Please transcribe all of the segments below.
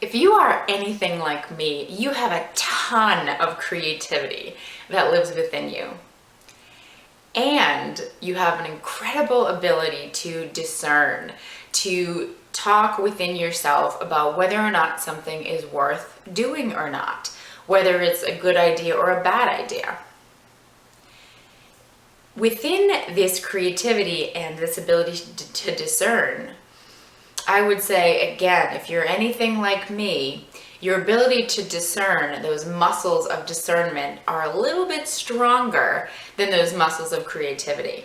If you are anything like me, you have a ton of creativity that lives within you. And you have an incredible ability to discern, to talk within yourself about whether or not something is worth doing or not, whether it's a good idea or a bad idea. Within this creativity and this ability to discern, I would say, again, if you're anything like me, your ability to discern, those muscles of discernment, are a little bit stronger than those muscles of creativity.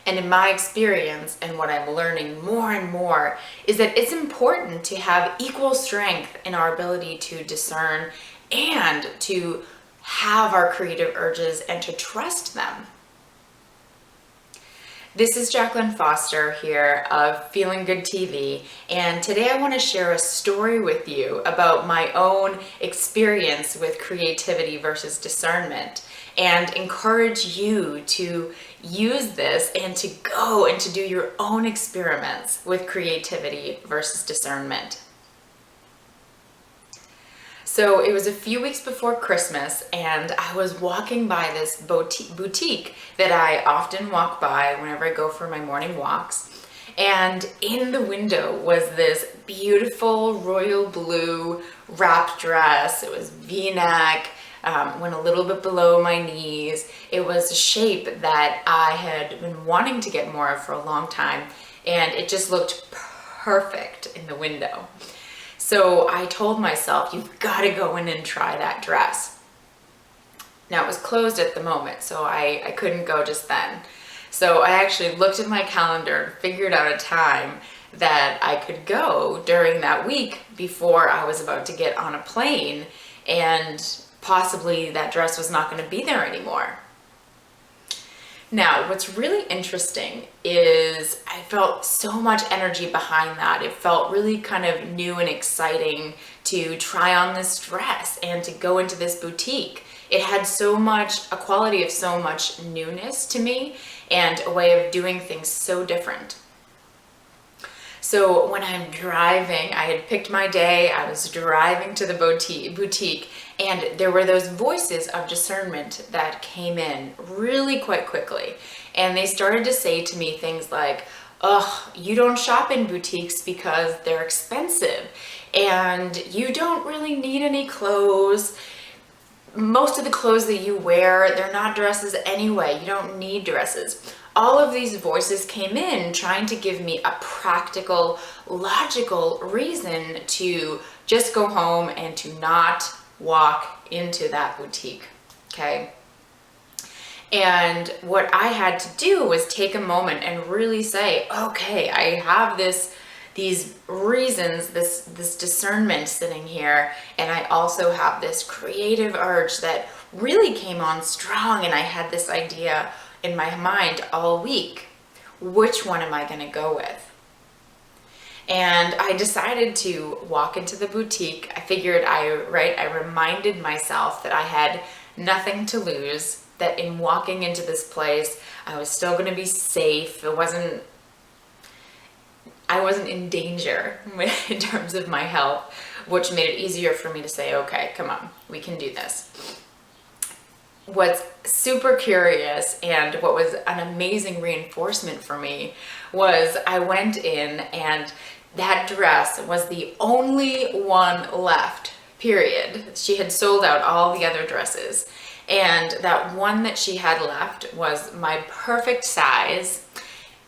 And in my experience, and what I'm learning more and more, is that it's important to have equal strength in our ability to discern and to have our creative urges and to trust them. This is Jacqueline Foster here of Feeling Good TV, and today I want to share a story with you about my own experience with creativity versus discernment and encourage you to use this and to go and to do your own experiments with creativity versus discernment. So it was a few weeks before Christmas, and I was walking by this boutique that I often walk by whenever I go for my morning walks. And in the window was this beautiful royal blue wrap dress. It was V-neck, went a little bit below my knees. It was a shape that I had been wanting to get more of for a long time, and it just looked perfect in the window. So I told myself, you've got to go in and try that dress. Now it was closed at the moment, so I couldn't go just then. So I actually looked at my calendar and figured out a time that I could go during that week before I was about to get on a plane, and possibly that dress was not going to be there anymore. Now, what's really interesting is I felt so much energy behind that. It felt really kind of new and exciting to try on this dress and to go into this boutique. It had a quality of so much newness to me and a way of doing things so different. So when I'm driving, I had picked my day, I was driving to the boutique, and there were those voices of discernment that came in really quite quickly. And they started to say to me things like, "Oh, you don't shop in boutiques because they're expensive, and you don't really need any clothes. Most of the clothes that you wear, they're not dresses anyway. You don't need dresses." All of these voices came in trying to give me a practical, logical reason to just go home and to not walk into that boutique, okay? And what I had to do was take a moment and really say, okay, I have these reasons, this discernment sitting here, and I also have this creative urge that really came on strong, and I had this idea in my mind all week. Which one am I going to go with? And I decided to walk into the boutique. I figured I reminded myself that I had nothing to lose, that in walking into this place, I was still going to be safe. I wasn't in danger in terms of my health, which made it easier for me to say, okay, come on, we can do this. What's super curious and what was an amazing reinforcement for me was I went in and that dress was the only one left, period. She had sold out all the other dresses, and that one that she had left was my perfect size,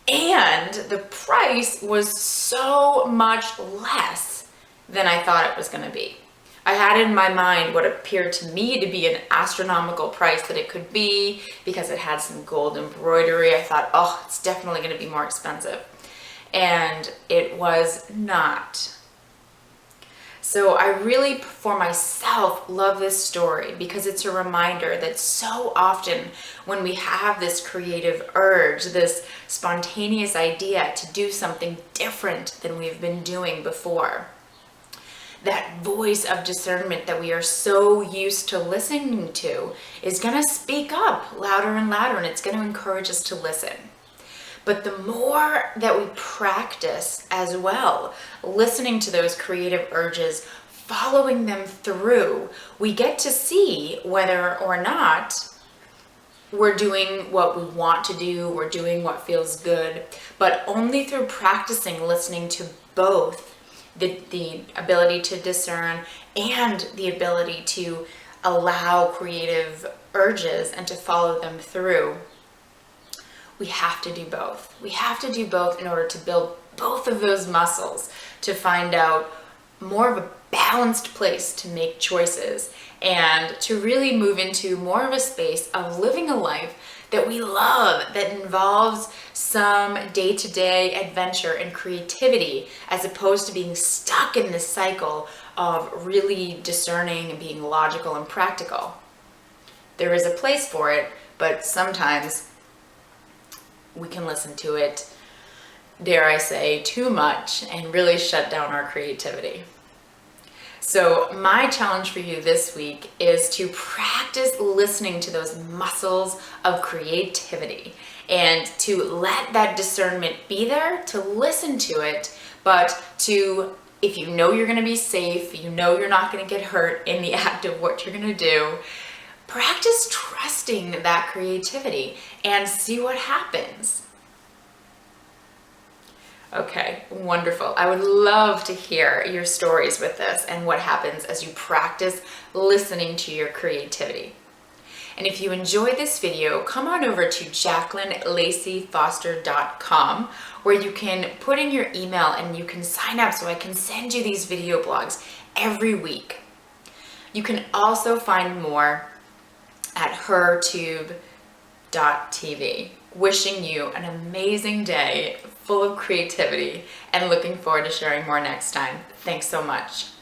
and the price was so much less than I thought it was going to be. I had in my mind what appeared to me to be an astronomical price that it could be because it had some gold embroidery. I thought, oh, it's definitely going to be more expensive. And it was not. So I really, for myself, love this story because it's a reminder that so often when we have this creative urge, this spontaneous idea to do something different than we've been doing before, that voice of discernment that we are so used to listening to is going to speak up louder and louder, and it's going to encourage us to listen. But the more that we practice as well, listening to those creative urges, following them through, we get to see whether or not we're doing what we want to do, we're doing what feels good, but only through practicing listening to both the ability to discern and the ability to allow creative urges and to follow them through. We have to do both. We have to do both in order to build both of those muscles, to find out more of a balanced place to make choices and to really move into more of a space of living a life that we love, that involves some day-to-day adventure and creativity, as opposed to being stuck in this cycle of really discerning and being logical and practical. There is a place for it, but sometimes we can listen to it, dare I say, too much and really shut down our creativity. So my challenge for you this week is to practice listening to those muscles of creativity and to let that discernment be there, to listen to it, but to, if you know you're going to be safe, you know you're not going to get hurt in the act of what you're going to do, practice trusting that creativity and see what happens. Okay, wonderful. I would love to hear your stories with this and what happens as you practice listening to your creativity. And if you enjoyed this video, come on over to JacquelineLaceyFoster.com, where you can put in your email and you can sign up so I can send you these video blogs every week. You can also find more at hertube.tv. Wishing you an amazing day full of creativity and looking forward to sharing more next time. Thanks so much.